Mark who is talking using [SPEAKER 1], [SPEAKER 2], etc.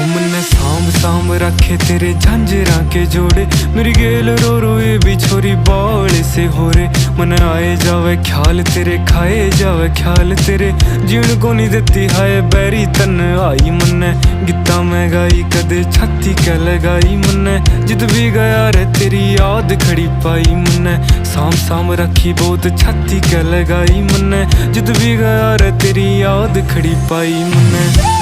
[SPEAKER 1] मन्ने सांभ सांभ रखे तेरे झांझरां के जोड़े, मेरी गेल रो रो ये भी छोरी बाले से हो रे। मन आए जावे ख्याल तेरे, खाए जावे ख्याल तेरे, जीण को नहीं देती हाय बैरी तन आई। मन्ने गीता मैं गाई कदे छाती कै लगाई, मन्ने जिद भी गया रे तेरी याद खड़ी पाई। मन्ने साम साम रखी बहुत छाती कै लगाई, मन्ने जिद भी गया रे तेरी याद खड़ी पाई। मन्ने